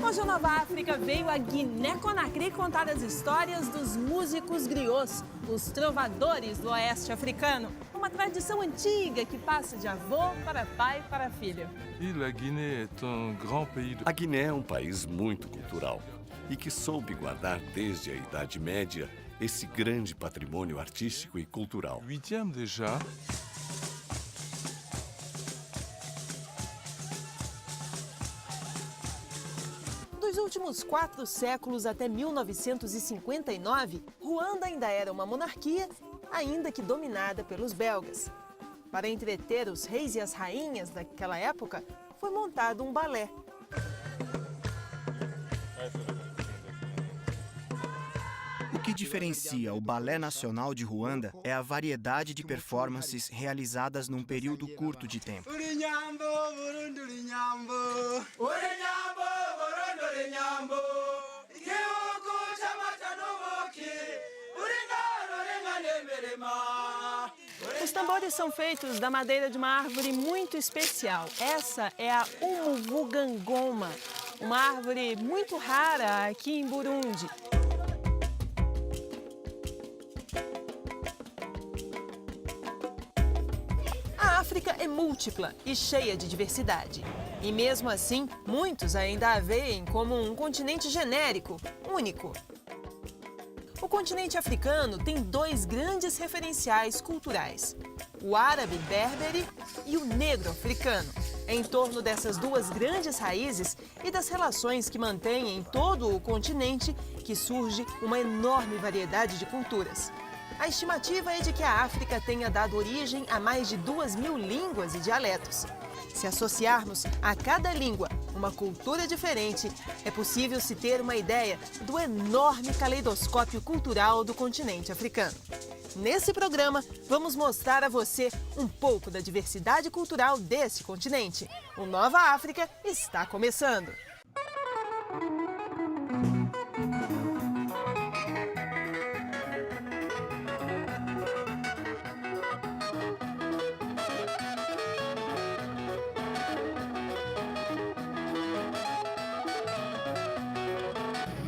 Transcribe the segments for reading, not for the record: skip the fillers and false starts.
Hoje a Nova África veio a Guiné-Conakry contar as histórias dos músicos griots, os trovadores do oeste africano. Uma tradição antiga que passa de avô para pai para filho. A Guiné é um país muito cultural e que soube guardar desde a Idade Média esse grande patrimônio artístico e cultural. Dos últimos 4 séculos até 1959, Ruanda ainda era uma monarquia, ainda que dominada pelos belgas. Para entreter os reis e as rainhas daquela época, foi montado um balé. O que diferencia o Balé Nacional de Ruanda é a variedade de performances realizadas num período curto de tempo. Os tambores são feitos da madeira de uma árvore muito especial. Essa é a Umuvugangoma, uma árvore muito rara aqui em Burundi. A África é múltipla e cheia de diversidade. E mesmo assim, muitos ainda a veem como um continente genérico, único. O continente africano tem 2 grandes referenciais culturais, o árabe berbere e o negro africano. É em torno dessas 2 grandes raízes e das relações que mantêm em todo o continente que surge uma enorme variedade de culturas. A estimativa é de que a África tenha dado origem a mais de 2.000 línguas e dialetos. Se associarmos a cada língua uma cultura diferente, é possível se ter uma ideia do enorme caleidoscópio cultural do continente africano. Nesse programa, vamos mostrar a você um pouco da diversidade cultural desse continente. O Nova África está começando!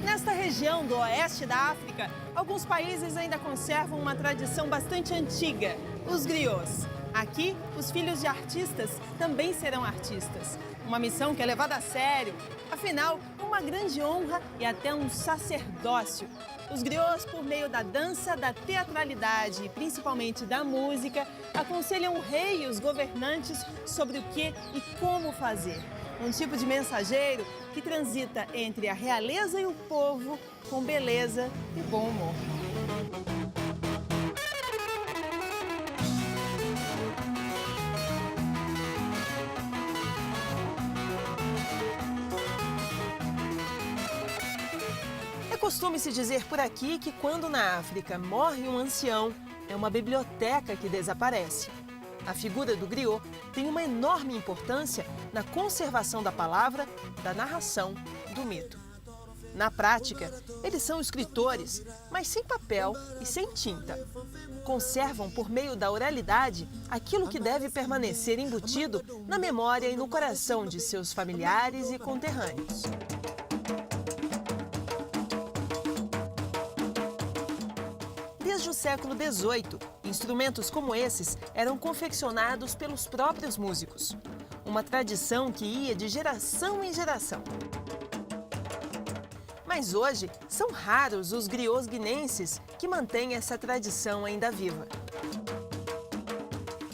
Nesta região do oeste da África, alguns países ainda conservam uma tradição bastante antiga, os griots. Aqui, os filhos de artistas também serão artistas. Uma missão que é levada a sério. Afinal, é uma grande honra e até um sacerdócio. Os griots, por meio da dança, da teatralidade e principalmente da música, aconselham o rei e os governantes sobre o que e como fazer. Um tipo de mensageiro que transita entre a realeza e o povo com beleza e bom humor. É costume se dizer por aqui que quando na África morre um ancião, é uma biblioteca que desaparece. A figura do griot tem uma enorme importância na conservação da palavra, da narração, do mito. Na prática, eles são escritores, mas sem papel e sem tinta. Conservam por meio da oralidade aquilo que deve permanecer embutido na memória e no coração de seus familiares e conterrâneos. Desde o século XVIII, instrumentos como esses eram confeccionados pelos próprios músicos. Uma tradição que ia de geração em geração. Mas hoje, são raros os griots guinenses que mantêm essa tradição ainda viva.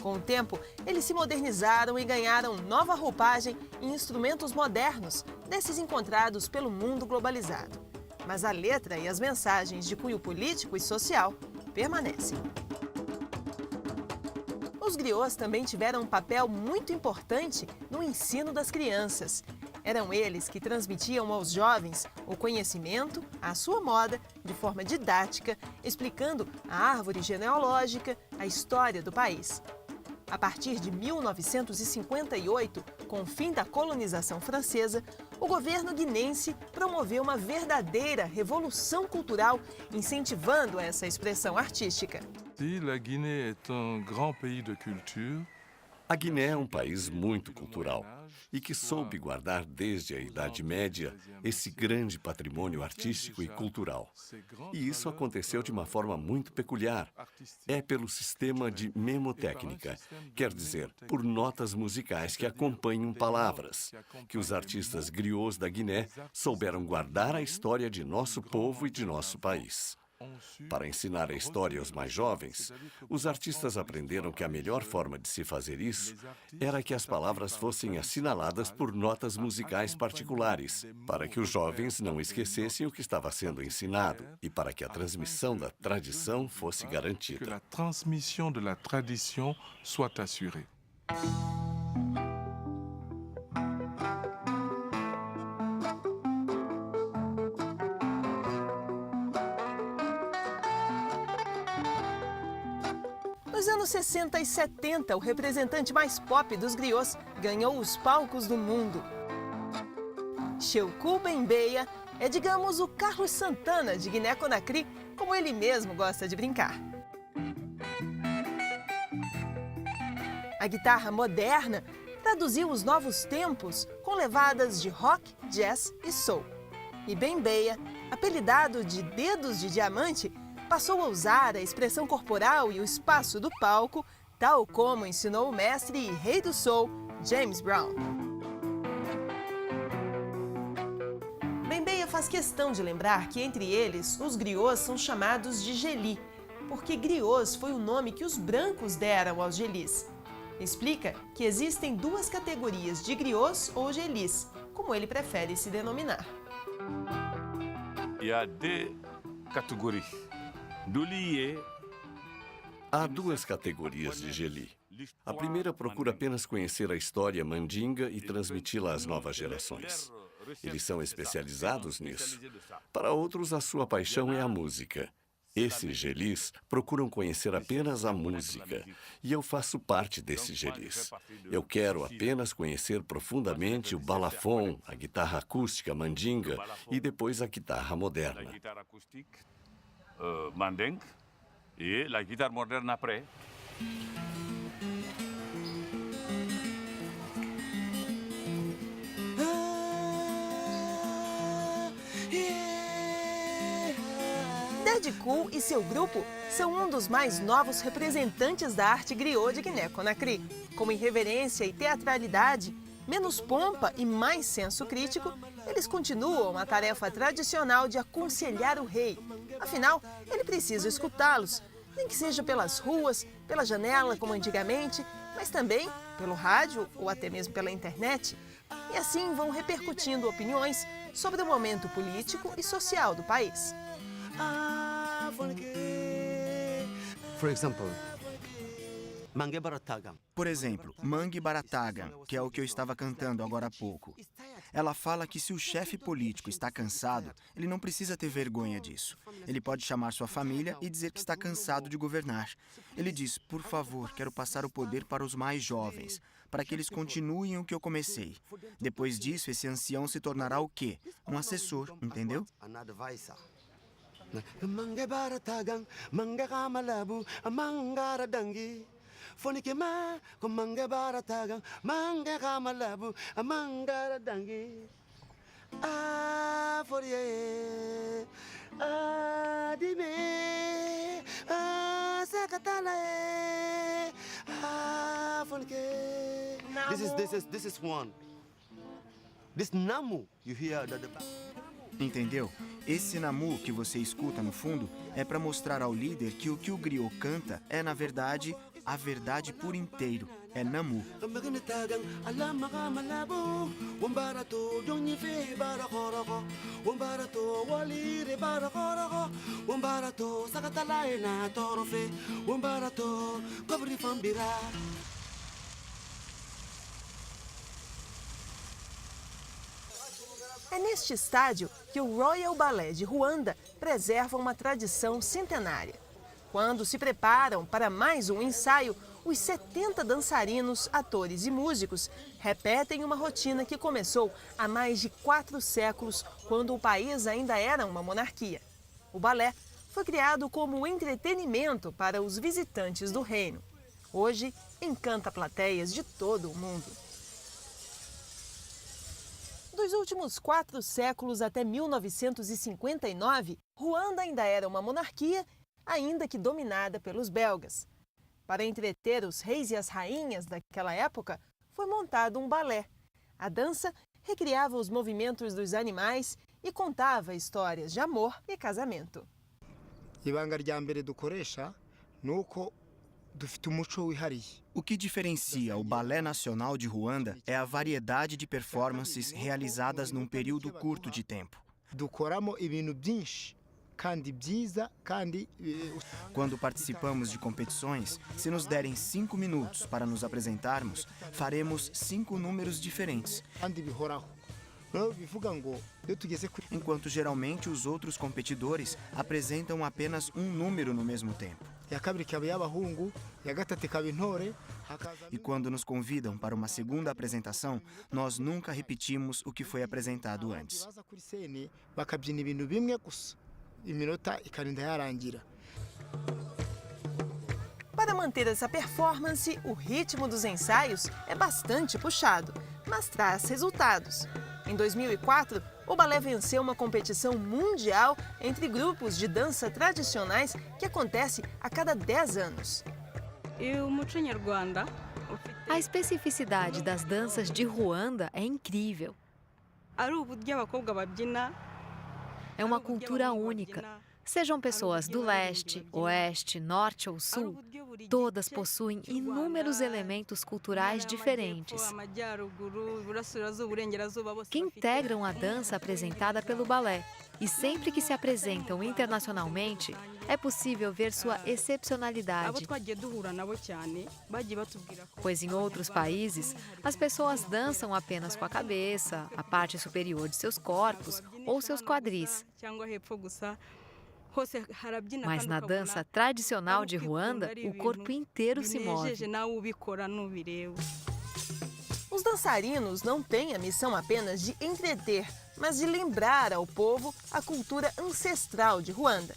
Com o tempo, eles se modernizaram e ganharam nova roupagem e instrumentos modernos, desses encontrados pelo mundo globalizado. Mas a letra e as mensagens de cunho político e social permanecem. Os griots também tiveram um papel muito importante no ensino das crianças. Eram eles que transmitiam aos jovens o conhecimento, a sua moda, de forma didática, explicando a árvore genealógica, a história do país. A partir de 1958, com o fim da colonização francesa, o governo guinense promoveu uma verdadeira revolução cultural, incentivando essa expressão artística. La Guinée est un grand pays de culture. A Guiné é um país muito cultural e que soube guardar desde a Idade Média esse grande patrimônio artístico e cultural. E isso aconteceu de uma forma muito peculiar. É pelo sistema de memotécnica, quer dizer, por notas musicais que acompanham palavras, que os artistas griots da Guiné souberam guardar a história de nosso povo e de nosso país. Para ensinar a história aos mais jovens, os artistas aprenderam que a melhor forma de se fazer isso era que as palavras fossem assinaladas por notas musicais particulares, para que os jovens não esquecessem o que estava sendo ensinado e para que a transmissão da tradição fosse garantida. Que a transmissão da tradição soit assurée. Nos anos 60 e 70, o representante mais pop dos griots ganhou os palcos do mundo. Cheucou Bembeya é, digamos, o Carlos Santana de Guiné-Conakry, como ele mesmo gosta de brincar. A guitarra moderna traduziu os novos tempos com levadas de rock, jazz e soul. E Bembeya, apelidado de Dedos de Diamante, passou a usar a expressão corporal e o espaço do palco, tal como ensinou o mestre e rei do soul, James Brown. Bembeya faz questão de lembrar que, entre eles, os griots são chamados de geli, porque griots foi o nome que os brancos deram aos gelis. Explica que existem duas categorias de griots ou gelis, como ele prefere se denominar. Il y a deux catégories. Há duas categorias de geli. A primeira procura apenas conhecer a história mandinga e transmiti-la às novas gerações. Eles são especializados nisso. Para outros, a sua paixão é a música. Esses gelis procuram conhecer apenas a música, e eu faço parte desses gelis. Eu quero apenas conhecer profundamente o balafon, a guitarra acústica mandinga e depois a guitarra moderna. Mandingue et la guitare moderne après. Daddy Cool e seu grupo são um dos mais novos representantes da arte griot de Guiné-Conakry. Com irreverência e teatralidade, menos pompa e mais senso crítico, eles continuam a tarefa tradicional de aconselhar o rei. Afinal, ele precisa escutá-los, nem que seja pelas ruas, pela janela, como antigamente, mas também pelo rádio ou até mesmo pela internet. E assim vão repercutindo opiniões sobre o momento político e social do país. Por exemplo, Mangue Baratagan, que é o que eu estava cantando agora há pouco. Ela fala que se o chefe político está cansado, ele não precisa ter vergonha disso. Ele pode chamar sua família e dizer que está cansado de governar. Ele diz, por favor, quero passar o poder para os mais jovens, para que eles continuem o que eu comecei. Depois disso, esse ancião se tornará o quê? Um assessor, entendeu? Mange baratagang, mange kamalabu, mangara dangi. Fonike ma, mange baratagang, mange kamalabu, mangara dangi. Ah, forie, ah, dime, ah, sakatalae, ah, fonike. This is one. This namu, you hear that? Entendeu? Esse namu que você escuta no fundo é para mostrar ao líder que o griot canta é, na verdade, a verdade por inteiro. É namu. É neste estádio que o Royal Ballet de Ruanda preserva uma tradição centenária. Quando se preparam para mais um ensaio, os 70 dançarinos, atores e músicos repetem uma rotina que começou há mais de 4 séculos, quando o país ainda era uma monarquia. O balé foi criado como entretenimento para os visitantes do reino. Hoje, encanta plateias de todo o mundo. Dos últimos 4 séculos até 1959, Ruanda ainda era uma monarquia, ainda que dominada pelos belgas. Para entreter os reis e as rainhas daquela época, foi montado um balé. A dança recriava os movimentos dos animais e contava histórias de amor e casamento. ibanga rya mbere dukoresha nuko dufite umuco wihariye. O que diferencia o Balé Nacional de Ruanda é a variedade de performances realizadas num período curto de tempo. Dukoramo ibintu byinshi kandi byiza kandi Quando participamos de competições, se nos derem 5 minutos para nos apresentarmos, faremos 5 números diferentes, kandi bihoraho. No bivuga ngo iyo tugeze kuri enquanto geralmente os outros competidores apresentam apenas um número no mesmo tempo. ya kabiri ikaba y'abahungu, ya gatatu ikaba intore, E quando nos convidam para uma segunda apresentação, nós nunca repetimos o que foi apresentado antes. baza kuri sene bakabyina ibintu bimwe gusa. Iminota ikarinda yarangira. Para manter essa performance, o ritmo dos ensaios é bastante puxado, mas traz resultados. Em 2004, o balé venceu uma competição mundial entre grupos de dança tradicionais que acontece a cada 10 anos. A especificidade das danças de Ruanda é incrível. É uma cultura única. Sejam pessoas do leste, oeste, norte ou sul, todas possuem inúmeros elementos culturais diferentes que integram a dança apresentada pelo balé. E sempre que se apresentam internacionalmente, é possível ver sua excepcionalidade. Pois em outros países, as pessoas dançam apenas com a cabeça, a parte superior de seus corpos ou seus quadris. Mas na dança tradicional de Ruanda, o corpo inteiro se move. Os dançarinos não têm a missão apenas de entreter, mas de lembrar ao povo a cultura ancestral de Ruanda.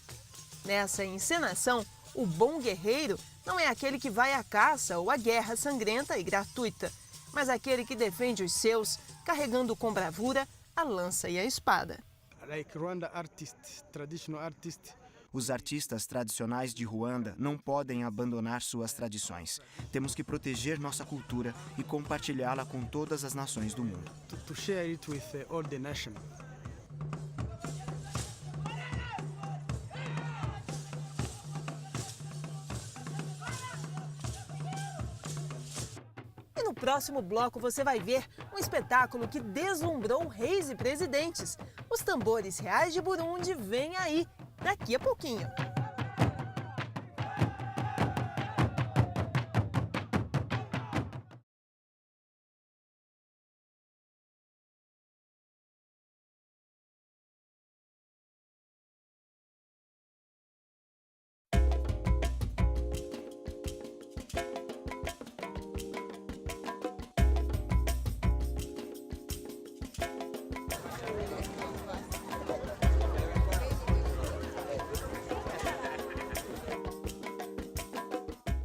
Nessa encenação, o bom guerreiro não é aquele que vai à caça ou à guerra sangrenta e gratuita, mas aquele que defende os seus, carregando com bravura a lança e a espada. Os artistas tradicionais de Ruanda não podem abandonar suas tradições. Temos que proteger nossa cultura e compartilhá-la com todas as nações do mundo. To share it with all the nation. E no próximo bloco você vai ver um espetáculo que deslumbrou reis e presidentes. Os tambores reais de Burundi vêm aí, daqui a pouquinho.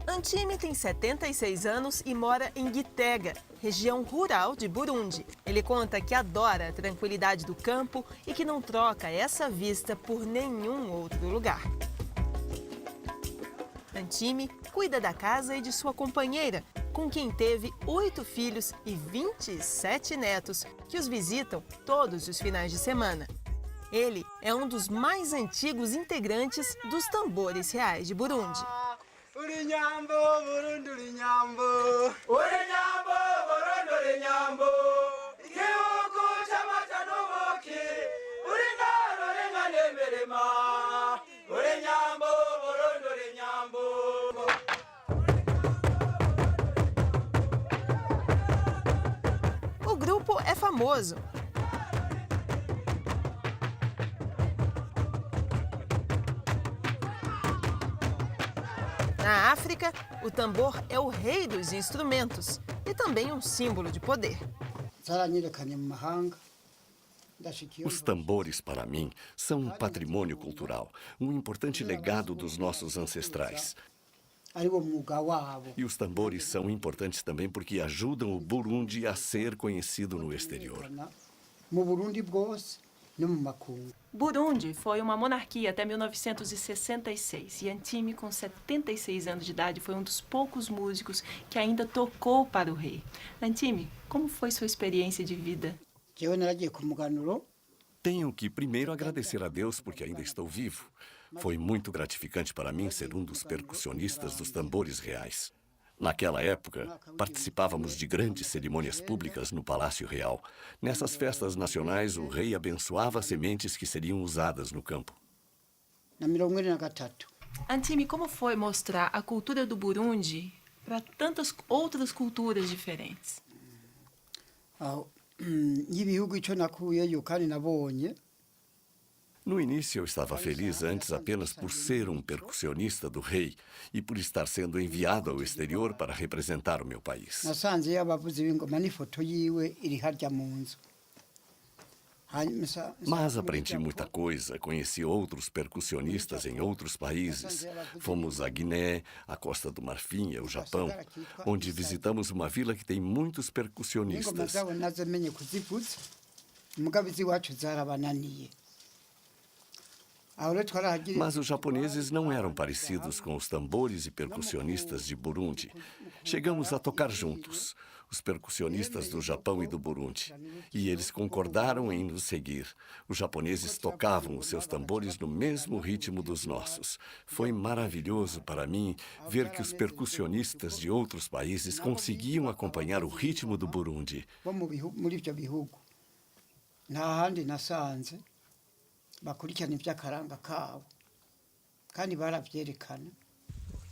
Antime tem 76 anos e mora em Gitega, região rural de Burundi. Ele conta que adora a tranquilidade do campo e que não troca essa vista por nenhum outro lugar. Antime cuida da casa e de sua companheira, com quem teve 8 filhos e 27 netos, que os visitam todos os finais de semana. Ele é um dos mais antigos integrantes dos tambores reais de Burundi. Uri nyambo, Burundi uri nyambo. Uri nyambo, Burundi uri nyambo. Igihugu c'amata n'ubuki. Uri ngaro uri nkanemerema. Uri nyambo, Burundi uri nyambo. O grupo é famoso. Na África, o tambor é o rei dos instrumentos e também um símbolo de poder. Os tambores, para mim, são um patrimônio cultural, um importante legado dos nossos ancestrais. E os tambores são importantes também porque ajudam o Burundi a ser conhecido no exterior. Burundi foi uma monarquia até 1966 e Antime, com 76 anos de idade, foi um dos poucos músicos que ainda tocou para o rei. Antime, como foi sua experiência de vida? Tenho que primeiro agradecer a Deus porque ainda estou vivo. Foi muito gratificante para mim ser um dos percussionistas dos tambores reais. Naquela época, participávamos de grandes cerimônias públicas no Palácio Real. Nessas festas nacionais, o rei abençoava as sementes que seriam usadas no campo. Antime, como foi mostrar a cultura do Burundi para tantas outras culturas diferentes? No início, eu estava feliz antes apenas por ser um percussionista do rei e por estar sendo enviado ao exterior para representar o meu país. Mas aprendi muita coisa, conheci outros percussionistas em outros países. Fomos a Guiné, a Costa do Marfim e o Japão, onde visitamos uma vila que tem muitos percussionistas. Mas os japoneses não eram parecidos com os tambores e percussionistas de Burundi. Chegamos a tocar juntos, os percussionistas do Japão e do Burundi, e eles concordaram em nos seguir. Os japoneses tocavam os seus tambores no mesmo ritmo dos nossos. Foi maravilhoso para mim ver que os percussionistas de outros países conseguiam acompanhar o ritmo do Burundi.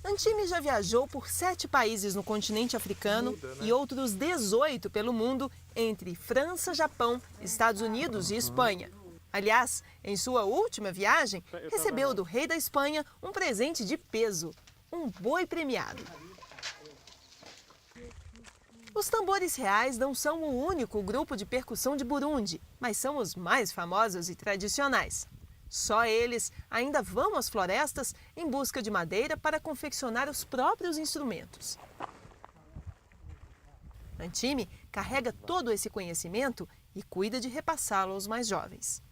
Antime já viajou por 7 países no continente africano e outros 18 pelo mundo, entre França, Japão, Estados Unidos e Espanha. Aliás, em sua última viagem, recebeu do rei da Espanha um presente de peso, um boi premiado. Os tambores reais não são o único grupo de percussão de Burundi, mas são os mais famosos e tradicionais. Só eles ainda vão às florestas em busca de madeira para confeccionar os próprios instrumentos. Antime carrega todo esse conhecimento e cuida de repassá-lo aos mais jovens.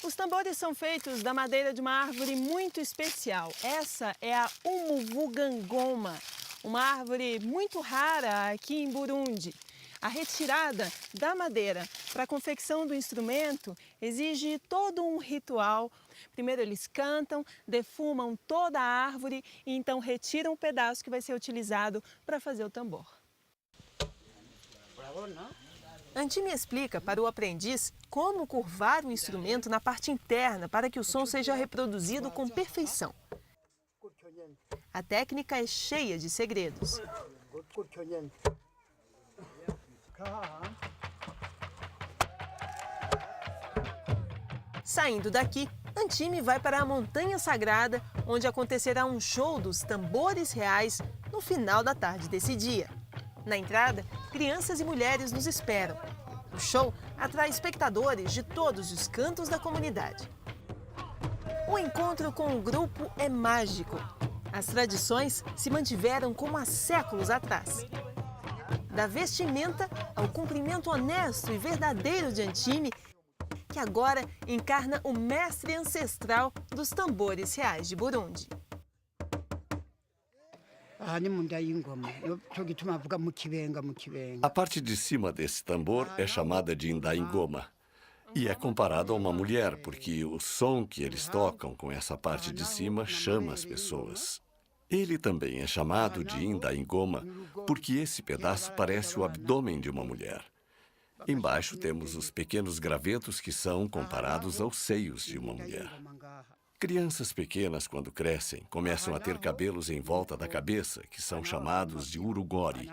Os tambores são feitos da madeira de uma árvore muito especial. Essa é a umuvugangoma, uma árvore muito rara aqui em Burundi. A retirada da madeira para a confecção do instrumento exige todo um ritual. Primeiro eles cantam, defumam toda a árvore e então retiram o pedaço que vai ser utilizado para fazer o tambor. Antime explica para o aprendiz como curvar o instrumento na parte interna para que o som seja reproduzido com perfeição. A técnica é cheia de segredos. Saindo daqui, Antime vai para a Montanha Sagrada, onde acontecerá um show dos tambores reais no final da tarde desse dia. Na entrada, crianças e mulheres nos esperam. O show atrai espectadores de todos os cantos da comunidade. O encontro com o grupo é mágico. As tradições se mantiveram como há séculos atrás. Da vestimenta ao cumprimento honesto e verdadeiro de Antime, que agora encarna o mestre ancestral dos tambores reais de Burundi. A parte de cima desse tambor é chamada de indaingoma e é comparado a uma mulher, porque o som que eles tocam com essa parte de cima chama as pessoas. Ele também é chamado de indaingoma porque esse pedaço parece o abdômen de uma mulher. Embaixo temos os pequenos gravetos que são comparados aos seios de uma mulher. Crianças pequenas, quando crescem, começam a ter cabelos em volta da cabeça, que são chamados de urugori.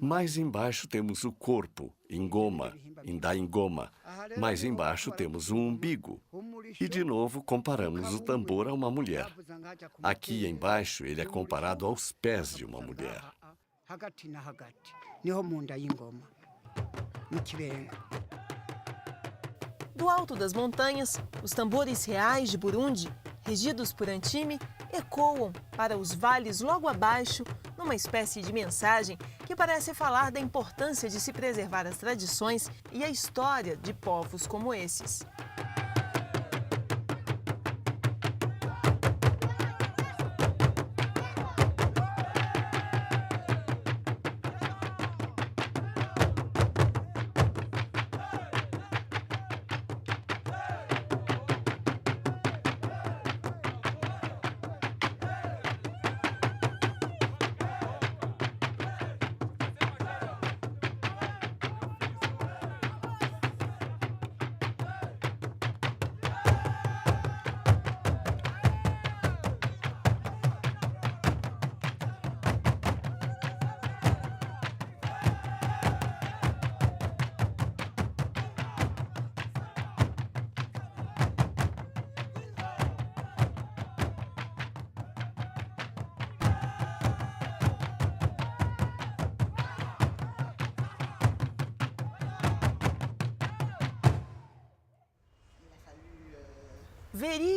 Mais embaixo temos o corpo, ingoma, indaingoma. Mais embaixo temos o umbigo. E, de novo, comparamos o tambor a uma mulher. Aqui embaixo, ele é comparado aos pés de uma mulher. Do alto das montanhas, os tambores reais de Burundi, regidos por Antime, ecoam para os vales logo abaixo, numa espécie de mensagem que parece falar da importância de se preservar as tradições e a história de povos como esses.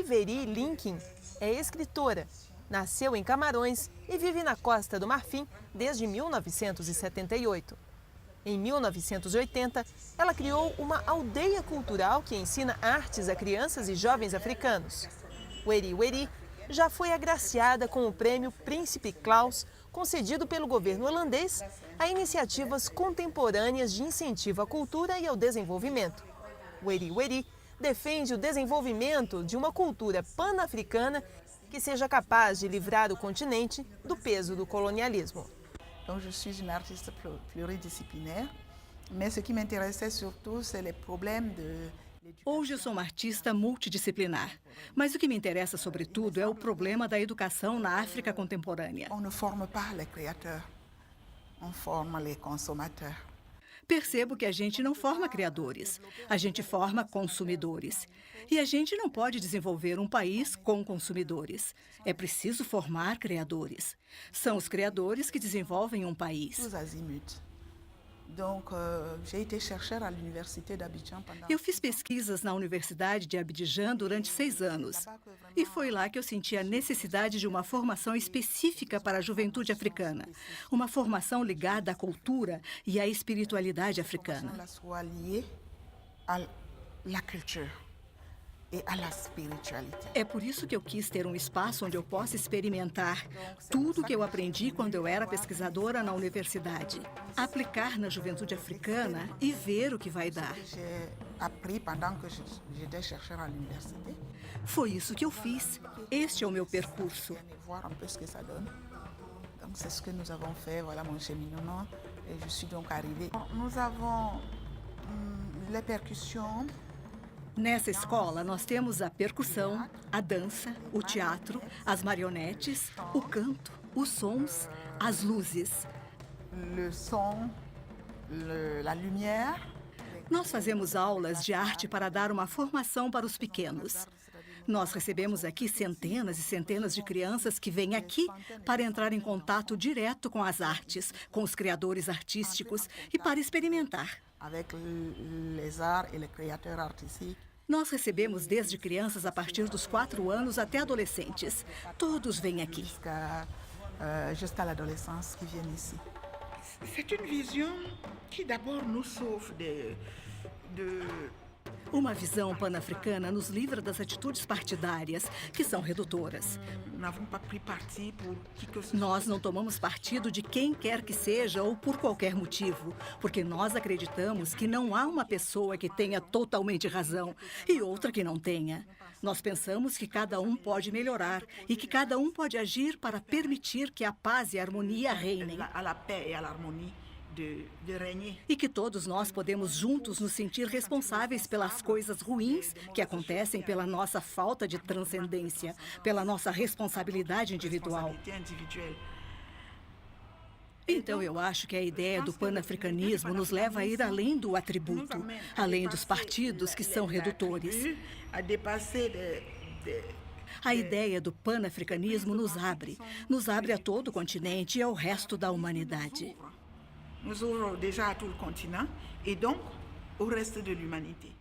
Veri Lincoln é escritora, nasceu em Camarões e vive na Costa do Marfim desde 1978. Em 1980, ela criou uma aldeia cultural que ensina artes a crianças e jovens africanos. Weri já foi agraciada com o prêmio Príncipe Claus, concedido pelo governo holandês a iniciativas contemporâneas de incentivo à cultura e ao desenvolvimento. Weri defende o desenvolvimento de uma cultura pan-africana que seja capaz de livrar o continente do peso do colonialismo. Donc je suis une artiste pluridisciplinaire, mais ce qui m'intéressait surtout c'est les problèmes de... Hoje eu sou uma artista multidisciplinar, mas o que me interessa sobretudo é o problema da educação na África contemporânea. On ne forme pas les créateurs, on forme les consommateurs. Percebo que a gente não forma criadores, a gente forma consumidores. E a gente não pode desenvolver um país com consumidores. É preciso formar criadores. São os criadores que desenvolvem um país. Eu fiz pesquisas na Universidade de Abidjan durante 6 anos. E foi lá que eu senti a necessidade de uma formação específica para a juventude africana. Uma formação ligada à cultura e à espiritualidade africana. É por isso que eu quis ter um espaço onde eu possa experimentar tudo que eu aprendi quando eu era pesquisadora na universidade. Aplicar na juventude africana e ver o que vai dar. Foi isso que eu fiz. Este é o meu percurso. C'est ce que nous avons fait, voilà mon cheminement, et je suis donc arrivée. Nous avons les percussions. Nessa escola, nós temos a percussão, a dança, o teatro, as marionetes, o canto, os sons, as luzes. Le son, la lumière. Nós fazemos aulas de arte para dar uma formação para os pequenos. Nós recebemos aqui centenas e centenas de crianças que vêm aqui para entrar em contato direto com as artes, com os criadores artísticos e para experimentar. Nós recebemos desde crianças a partir dos 4 anos até adolescentes. Todos vêm aqui. Jusqu'à l'adolescence qui viennent ici. C'est une vision qui d'abord nous sauve de Uma visão pan-africana nos livra das atitudes partidárias, que são redutoras. Nós não tomamos partido de quem quer que seja ou por qualquer motivo, porque nós acreditamos que não há uma pessoa que tenha totalmente razão e outra que não tenha. Nós pensamos que cada um pode melhorar e que cada um pode agir para permitir que a paz e a harmonia reinem. E que todos nós podemos juntos nos sentir responsáveis pelas coisas ruins que acontecem pela nossa falta de transcendência, pela nossa responsabilidade individual. Então, eu acho que a ideia do panafricanismo nos leva a ir além do atributo, além dos partidos que são redutores. A ideia do panafricanismo nos abre a todo o continente e ao resto da humanidade. Nous ouvrons déjà à tout le continent et donc au reste de l'humanité.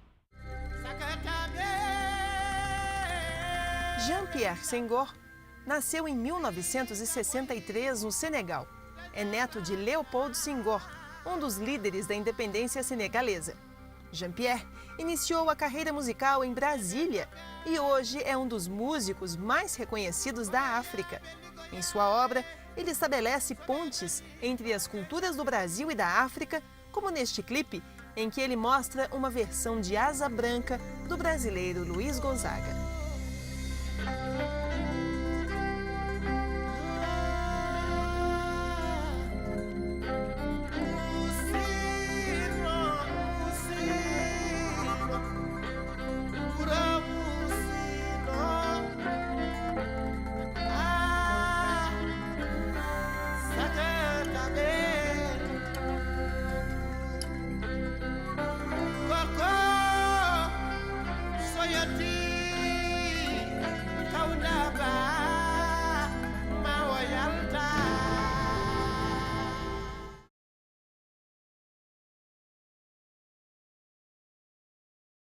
Jean-Pierre Senghor nasceu em 1963 no Senegal. É neto de Léopold Senghor, um dos líderes da independência senegalesa. Jean-Pierre iniciou a carreira musical em Brasília e hoje é um dos músicos mais reconhecidos da África. Em sua obra, ele estabelece pontes entre as culturas do Brasil e da África, como neste clipe, em que ele mostra uma versão de Asa Branca do brasileiro Luiz Gonzaga. Soy a ti.